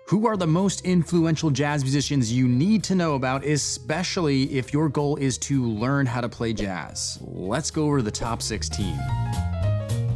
Who are the most influential jazz musicians you need to know about, especially if your goal is to learn how to play jazz? Let's go over the top 16.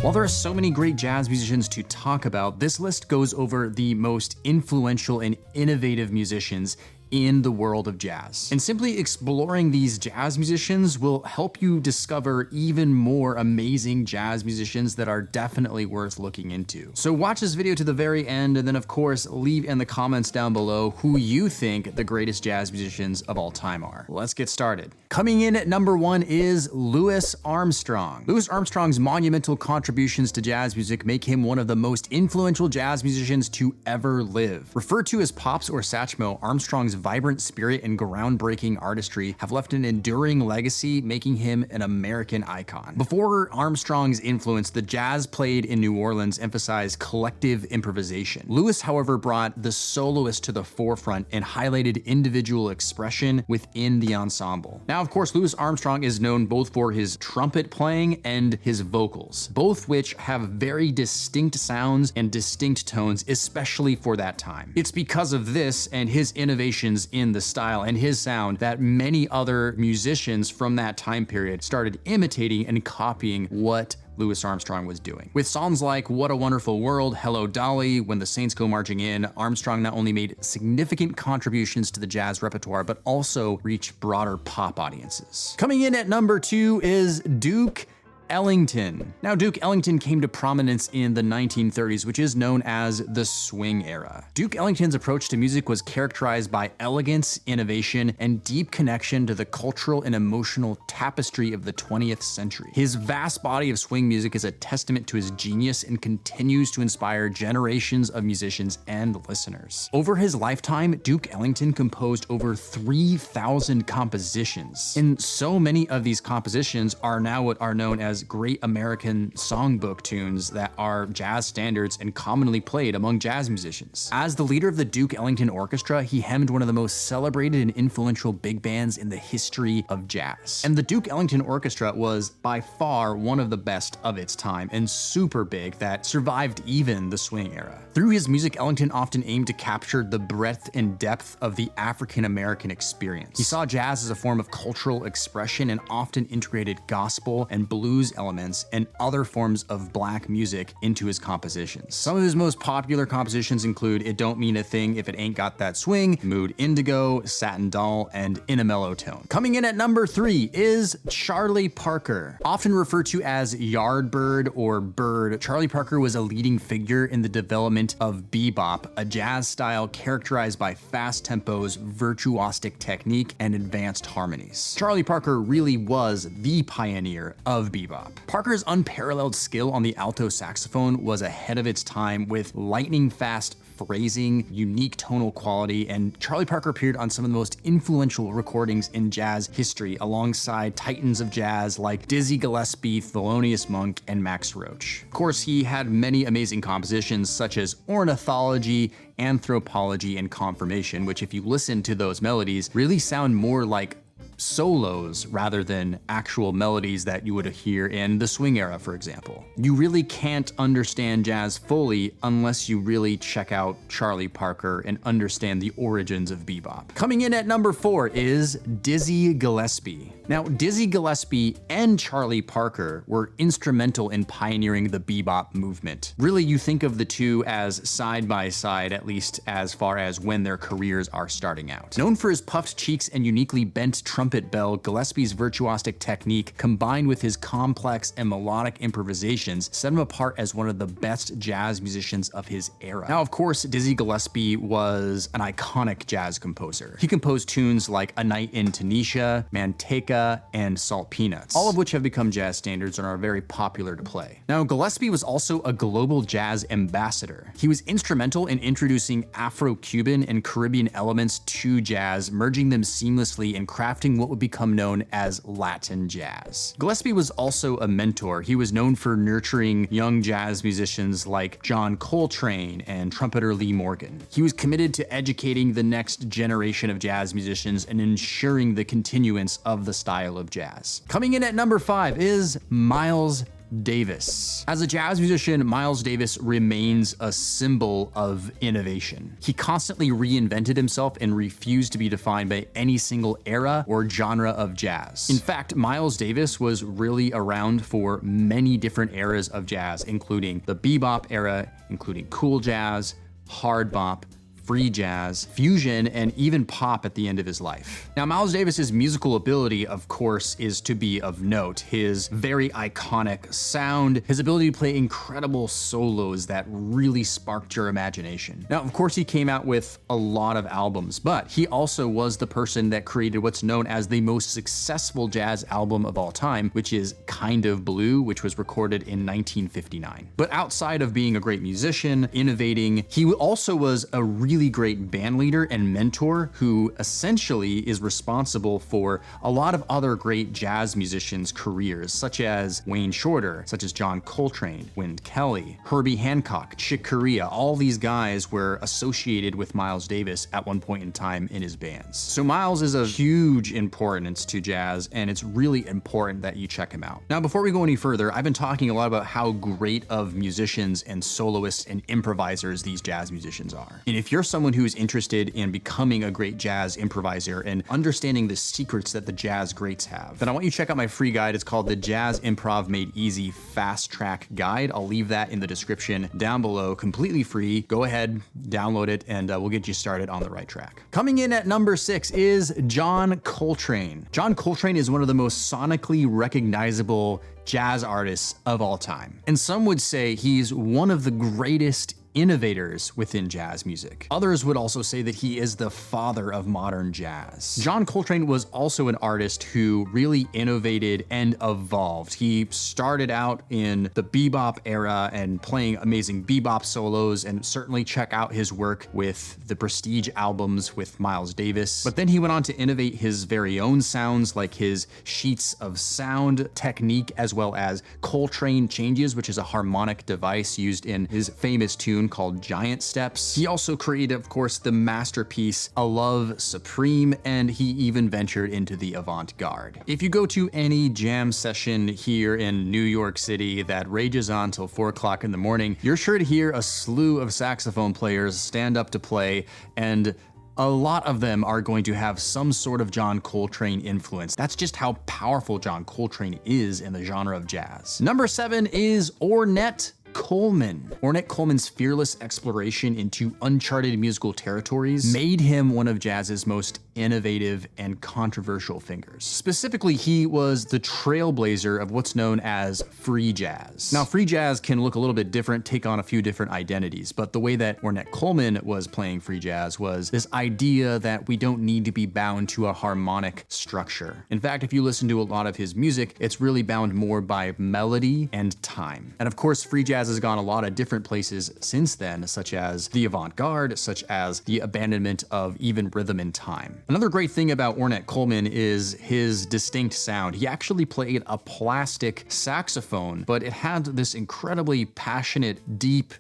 While there are so many great jazz musicians to talk about, this list goes over the most influential and innovative musicians in the world of jazz. And simply exploring these jazz musicians will help you discover even more amazing jazz musicians that are definitely worth looking into. So watch this video to the very end, and then of course leave in the comments down below who you think the greatest jazz musicians of all time are. Let's get started. Coming in at number 1 is Louis Armstrong. Louis Armstrong's monumental contributions to jazz music make him one of the most influential jazz musicians to ever live. Referred to as Pops or Satchmo, Armstrong's vibrant spirit and groundbreaking artistry have left an enduring legacy, making him an American icon. Before Armstrong's influence, the jazz played in New Orleans emphasized collective improvisation. Louis, however, brought the soloist to the forefront and highlighted individual expression within the ensemble. Now, of course, Louis Armstrong is known both for his trumpet playing and his vocals, both which have very distinct sounds and distinct tones, especially for that time. It's because of this and his innovations in the style and his sound that many other musicians from that time period started imitating and copying what Louis Armstrong was doing. With songs like What a Wonderful World, Hello Dolly, When the Saints Go Marching In, Armstrong not only made significant contributions to the jazz repertoire, but also reached broader pop audiences. Coming in at number 2 is Duke Ellington. Now, Duke Ellington came to prominence in the 1930s, which is known as the swing era. Duke Ellington's approach to music was characterized by elegance, innovation, and deep connection to the cultural and emotional tapestry of the 20th century. His vast body of swing music is a testament to his genius and continues to inspire generations of musicians and listeners. Over his lifetime, Duke Ellington composed over 3,000 compositions, and so many of these compositions are now what are known as great American songbook tunes that are jazz standards and commonly played among jazz musicians. As the leader of the Duke Ellington Orchestra, he hemmed one of the most celebrated and influential big bands in the history of jazz. And the Duke Ellington Orchestra was by far one of the best of its time and super big that survived even the swing era. Through his music, Ellington often aimed to capture the breadth and depth of the African American experience. He saw jazz as a form of cultural expression and often integrated gospel and blues elements and other forms of black music into his compositions. Some of his most popular compositions include It Don't Mean a Thing If It Ain't Got That Swing, Mood Indigo, Satin Doll, and In a Mellow Tone. Coming in at number 3 is Charlie Parker. Often referred to as Yardbird or Bird, Charlie Parker was a leading figure in the development of bebop, a jazz style characterized by fast tempos, virtuosic technique, and advanced harmonies. Charlie Parker really was the pioneer of bebop. Parker's unparalleled skill on the alto saxophone was ahead of its time with lightning-fast phrasing, unique tonal quality, and Charlie Parker appeared on some of the most influential recordings in jazz history alongside titans of jazz like Dizzy Gillespie, Thelonious Monk, and Max Roach. Of course, he had many amazing compositions such as Ornithology, Anthropology, and Confirmation, which if you listen to those melodies, really sound more like solos rather than actual melodies that you would hear in the swing era, for example. You really can't understand jazz fully unless you really check out Charlie Parker and understand the origins of bebop. Coming in at number 4 is Dizzy Gillespie. Now, Dizzy Gillespie and Charlie Parker were instrumental in pioneering the bebop movement. Really, you think of the two as side by side, at least as far as when their careers are starting out. Known for his puffed cheeks and uniquely bent trumpet bell, Gillespie's virtuosic technique combined with his complex and melodic improvisations set him apart as one of the best jazz musicians of his era. Now, of course, Dizzy Gillespie was an iconic jazz composer. He composed tunes like A Night in Tunisia, Manteca, and Salt Peanuts, all of which have become jazz standards and are very popular to play. Now, Gillespie was also a global jazz ambassador. He was instrumental in introducing Afro-Cuban and Caribbean elements to jazz, merging them seamlessly and crafting what would become known as Latin jazz. Gillespie was also a mentor. He was known for nurturing young jazz musicians like John Coltrane and trumpeter Lee Morgan. He was committed to educating the next generation of jazz musicians and ensuring the continuance of the style of jazz. Coming in at number 5 is Miles Davis. As a jazz musician, Miles Davis remains a symbol of innovation. He constantly reinvented himself and refused to be defined by any single era or genre of jazz. In fact, Miles Davis was really around for many different eras of jazz, including the bebop era, including cool jazz, hard bop, free jazz, fusion, and even pop at the end of his life. Now, Miles Davis's musical ability, of course, is to be of note. His very iconic sound, his ability to play incredible solos that really sparked your imagination. Now, of course, he came out with a lot of albums, but he also was the person that created what's known as the most successful jazz album of all time, which is Kind of Blue, which was recorded in 1959. But outside of being a great musician, innovating, he also was a really great band leader and mentor who essentially is responsible for a lot of other great jazz musicians' careers, such as Wayne Shorter, such as John Coltrane, Wynton Kelly, Herbie Hancock, Chick Corea. All these guys were associated with Miles Davis at one point in time in his bands. So Miles is of huge importance to jazz, and it's really important that you check him out. Now, before we go any further, I've been talking a lot about how great of musicians and soloists and improvisers these jazz musicians are. And if you're someone who is interested in becoming a great jazz improviser and understanding the secrets that the jazz greats have, then I want you to check out my free guide. It's called the Jazz Improv Made Easy Fast Track Guide. I'll leave that in the description down below, completely free. Go ahead, download it, and we'll get you started on the right track. Coming in at number 6 is John Coltrane. John Coltrane is one of the most sonically recognizable jazz artists of all time. And some would say he's one of the greatest innovators within jazz music. Others would also say that he is the father of modern jazz. John Coltrane was also an artist who really innovated and evolved. He started out in the bebop era and playing amazing bebop solos, and certainly check out his work with the Prestige albums with Miles Davis. But then he went on to innovate his very own sounds, like his sheets of sound technique, as well as Coltrane changes, which is a harmonic device used in his famous tune called Giant Steps. He also created, of course, the masterpiece A Love Supreme, and he even ventured into the avant-garde. If you go to any jam session here in New York City that rages on till 4 o'clock in the morning, you're sure to hear a slew of saxophone players stand up to play, and a lot of them are going to have some sort of John Coltrane influence. That's just how powerful John Coltrane is in the genre of jazz. Number 7 is Ornette Coleman. Ornette Coleman's fearless exploration into uncharted musical territories made him one of jazz's most innovative and controversial figures. Specifically, he was the trailblazer of what's known as free jazz. Now, free jazz can look a little bit different, take on a few different identities, but the way that Ornette Coleman was playing free jazz was this idea that we don't need to be bound to a harmonic structure. In fact, if you listen to a lot of his music, it's really bound more by melody and time. And of course, free jazz has gone a lot of different places since then, such as the avant-garde, such as the abandonment of even rhythm and time. Another great thing about Ornette Coleman is his distinct sound. He actually played a plastic saxophone, but it had this incredibly passionate, deep,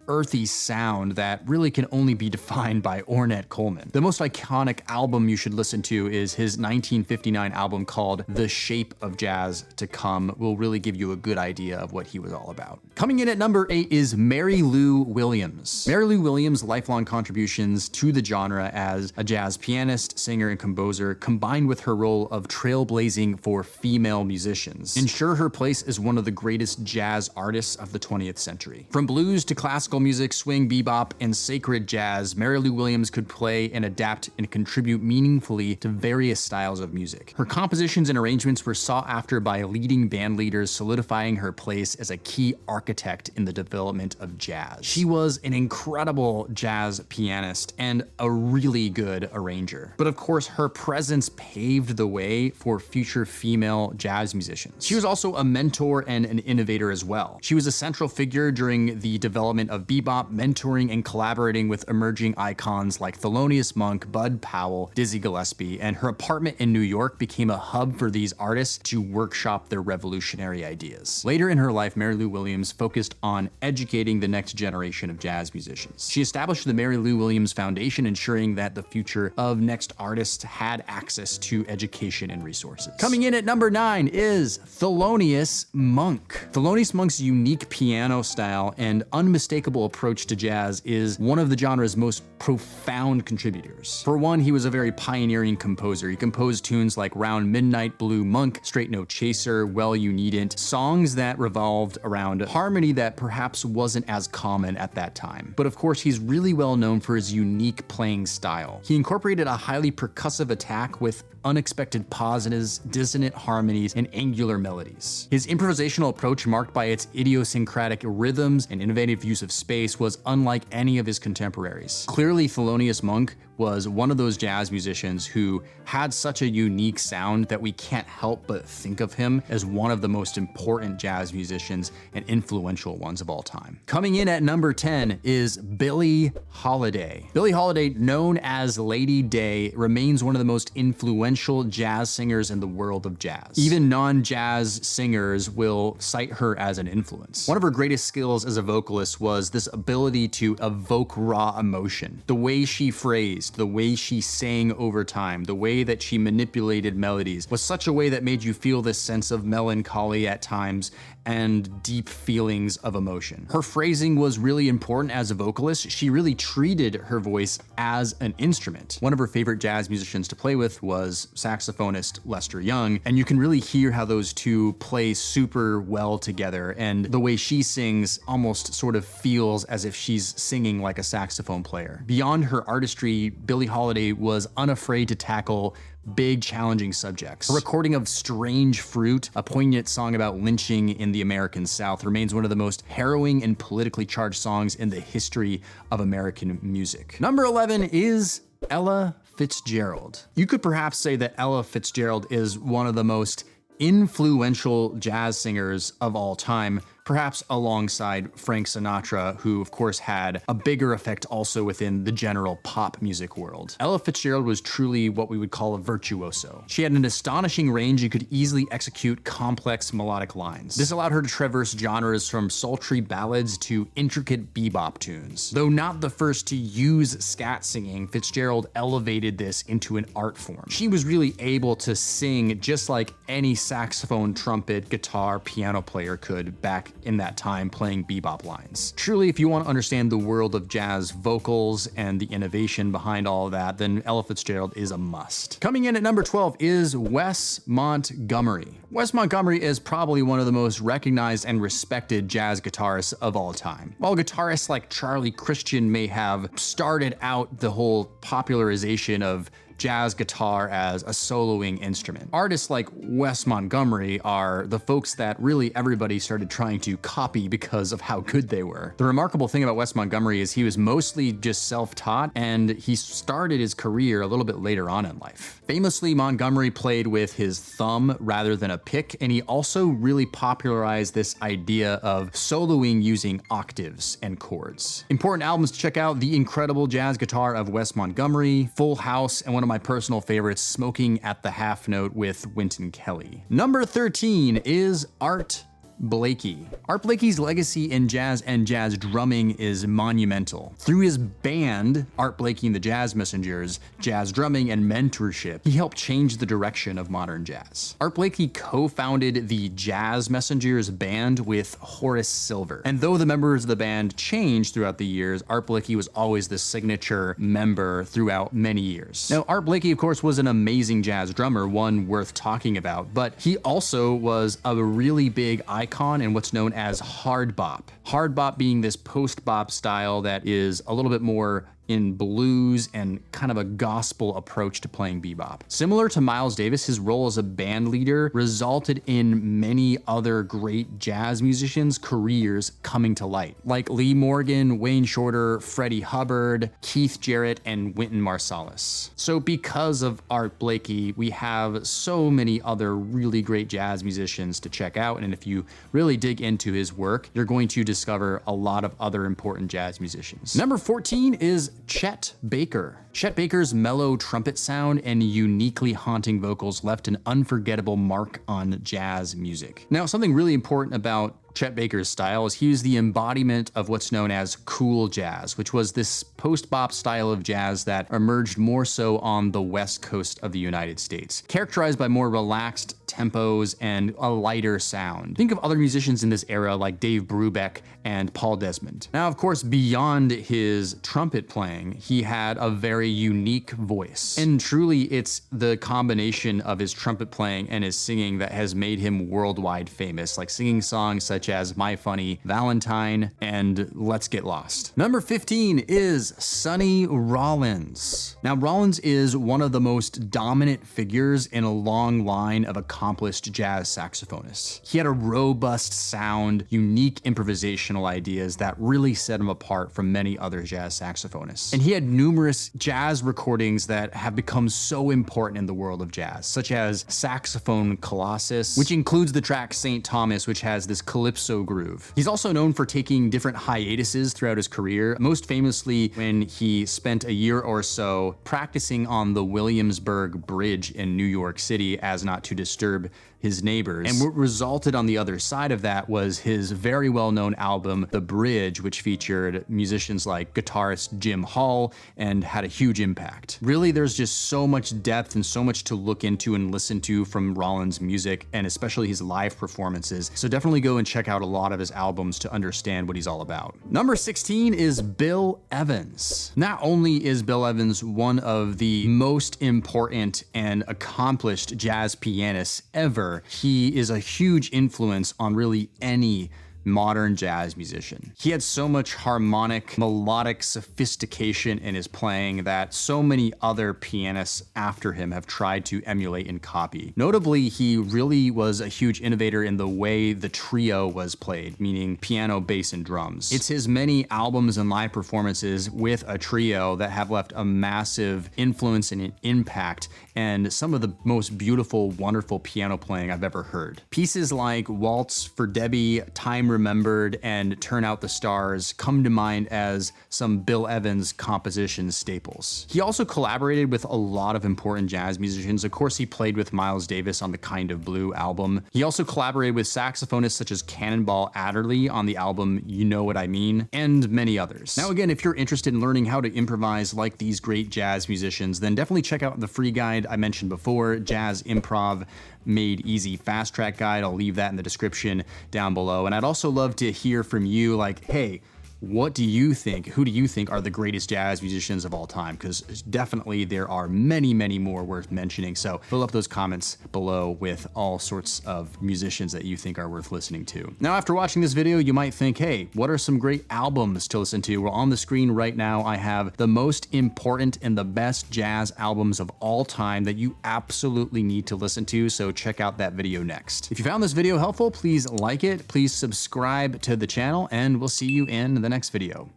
earthy sound that really can only be defined by Ornette Coleman. The most iconic album you should listen to is his 1959 album called The Shape of Jazz to Come. Will really give you a good idea of what he was all about. Coming in at number 8 is Mary Lou Williams. Mary Lou Williams' lifelong contributions to the genre as a jazz pianist, singer, and composer, combined with her role of trailblazing for female musicians, ensure her place as one of the greatest jazz artists of the 20th century. From blues to classical music, swing, bebop, and sacred jazz, Mary Lou Williams could play and adapt and contribute meaningfully to various styles of music. Her compositions and arrangements were sought after by leading band leaders, solidifying her place as a key architect in the development of jazz. She was an incredible jazz pianist and a really good arranger. But of course, her presence paved the way for future female jazz musicians. She was also a mentor and an innovator as well. She was a central figure during the development of of bebop, mentoring and collaborating with emerging icons like Thelonious Monk, Bud Powell, Dizzy Gillespie, and her apartment in New York became a hub for these artists to workshop their revolutionary ideas. Later in her life, Mary Lou Williams focused on educating the next generation of jazz musicians. She established the Mary Lou Williams Foundation, ensuring that the future of next artists had access to education and resources. Coming in at number 9 is Thelonious Monk. Thelonious Monk's unique piano style and unmistakable approach to jazz is one of the genre's most profound contributors. For one, he was a very pioneering composer. He composed tunes like Round Midnight, Blue Monk, Straight No Chaser, Well You Needn't, songs that revolved around harmony that perhaps wasn't as common at that time. But of course, he's really well known for his unique playing style. He incorporated a highly percussive attack with unexpected pauses, dissonant harmonies, and angular melodies. His improvisational approach, marked by its idiosyncratic rhythms and innovative use of space, was unlike any of his contemporaries. Clearly, Thelonious Monk was one of those jazz musicians who had such a unique sound that we can't help but think of him as one of the most important jazz musicians and influential ones of all time. Coming in at number 10 is Billie Holiday. Billie Holiday, known as Lady Day, remains one of the most influential jazz singers in the world of jazz. Even non-jazz singers will cite her as an influence. One of her greatest skills as a vocalist was this ability to evoke raw emotion. The way she phrased, the way she sang over time, the way that she manipulated melodies was such a way that made you feel this sense of melancholy at times and deep feelings of emotion. Her phrasing was really important as a vocalist. She really treated her voice as an instrument. One of her favorite jazz musicians to play with was saxophonist Lester Young, and you can really hear how those two play super well together, and the way she sings almost sort of feels as if she's singing like a saxophone player. Beyond her artistry, Billie Holiday was unafraid to tackle big, challenging subjects. A recording of Strange Fruit, a poignant song about lynching in the American South, remains one of the most harrowing and politically charged songs in the history of American music. Number 11 is Ella Fitzgerald. You could perhaps say that Ella Fitzgerald is one of the most influential jazz singers of all time, perhaps alongside Frank Sinatra, who of course had a bigger effect also within the general pop music world. Ella Fitzgerald was truly what we would call a virtuoso. She had an astonishing range and could easily execute complex melodic lines. This allowed her to traverse genres from sultry ballads to intricate bebop tunes. Though not the first to use scat singing, Fitzgerald elevated this into an art form. She was really able to sing just like any saxophone, trumpet, guitar, piano player could back in that time playing bebop lines. Truly, if you want to understand the world of jazz vocals and the innovation behind all of that, then Ella Fitzgerald is a must. Coming in at number 12 is Wes Montgomery. Wes Montgomery is probably one of the most recognized and respected jazz guitarists of all time. While guitarists like Charlie Christian may have started out the whole popularization of jazz guitar as a soloing instrument, artists like Wes Montgomery are the folks that really everybody started trying to copy because of how good they were. The remarkable thing about Wes Montgomery is he was mostly just self-taught, and he started his career a little bit later on in life. Famously, Montgomery played with his thumb rather than a pick, and he also really popularized this idea of soloing using octaves and chords. Important albums to check out: The Incredible Jazz Guitar of Wes Montgomery, Full House, and one of my personal favorites, Smoking at the Half Note with Wynton Kelly. Number 13 is Art Blakey. Art Blakey's legacy in jazz and jazz drumming is monumental. Through his band, Art Blakey and the Jazz Messengers, jazz drumming and mentorship, he helped change the direction of modern jazz. Art Blakey co-founded the Jazz Messengers band with Horace Silver. And though the members of the band changed throughout the years, Art Blakey was always the signature member throughout many years. Now, Art Blakey, of course, was an amazing jazz drummer, one worth talking about, but he also was a really big icon in what's known as hard bop. Hard bop being this post-bop style that is a little bit more in blues and kind of a gospel approach to playing bebop. Similar to Miles Davis, his role as a band leader resulted in many other great jazz musicians' careers coming to light, like Lee Morgan, Wayne Shorter, Freddie Hubbard, Keith Jarrett, and Wynton Marsalis. So because of Art Blakey, we have so many other really great jazz musicians to check out, and if you really dig into his work, you're going to discover a lot of other important jazz musicians. Number 14 is Chet Baker. Chet Baker's mellow trumpet sound and uniquely haunting vocals left an unforgettable mark on jazz music. Now, something really important about Chet Baker's style is he was the embodiment of what's known as cool jazz, which was this post-bop style of jazz that emerged more so on the West Coast of the United States, characterized by more relaxed tempos and a lighter sound. Think of other musicians in this era like Dave Brubeck and Paul Desmond. Now, of course, beyond his trumpet playing, he had a very unique voice. And truly, it's the combination of his trumpet playing and his singing that has made him worldwide famous, like singing songs such as My Funny Valentine and Let's Get Lost. Number 15 is Sonny Rollins. Now, Rollins is one of the most dominant figures in a long line of accomplished jazz saxophonists. He had a robust sound, unique improvisational ideas that really set him apart from many other jazz saxophonists. And he had numerous jazz recordings that have become so important in the world of jazz, such as Saxophone Colossus, which includes the track St. Thomas, which has this calypso groove. He's also known for taking different hiatuses throughout his career, most famously when he spent a year or so practicing on the Williamsburg Bridge in New York City as not to disturb his neighbors. And what resulted on the other side of that was his very well-known album, The Bridge, which featured musicians like guitarist Jim Hall and had a huge impact. Really, there's just so much depth and so much to look into and listen to from Rollins' music, and especially his live performances. So definitely go and check out a lot of his albums to understand what he's all about. Number 16 is Bill Evans. Not only is Bill Evans one of the most important and accomplished jazz pianists ever, he is a huge influence on really any modern jazz musician. He had so much harmonic, melodic sophistication in his playing that so many other pianists after him have tried to emulate and copy. Notably, he really was a huge innovator in the way the trio was played, meaning piano, bass, and drums. It's his many albums and live performances with a trio that have left a massive influence and an impact, and some of the most beautiful, wonderful piano playing I've ever heard. Pieces like Waltz for Debbie, Time Remembered, and Turn Out the Stars come to mind as some Bill Evans composition staples. He also collaborated with a lot of important jazz musicians. Of course, he played with Miles Davis on the Kind of Blue album. He also collaborated with saxophonists such as Cannonball Adderley on the album You Know What I Mean, and many others. Now again, if you're interested in learning how to improvise like these great jazz musicians, then definitely check out the free guide I mentioned before, Jazz Improv Made Easy Fast Track Guide. I'll leave that in the description down below. And I'd also love to hear from you, like, hey, what do you think? Who do you think are the greatest jazz musicians of all time? Because definitely there are many, many more worth mentioning. So fill up those comments below with all sorts of musicians that you think are worth listening to. Now, after watching this video, you might think, hey, what are some great albums to listen to? Well, on the screen right now, I have the most important and the best jazz albums of all time that you absolutely need to listen to. So check out that video next. If you found this video helpful, please like it, please subscribe to the channel, and we'll see you in the next video.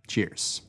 Cheers.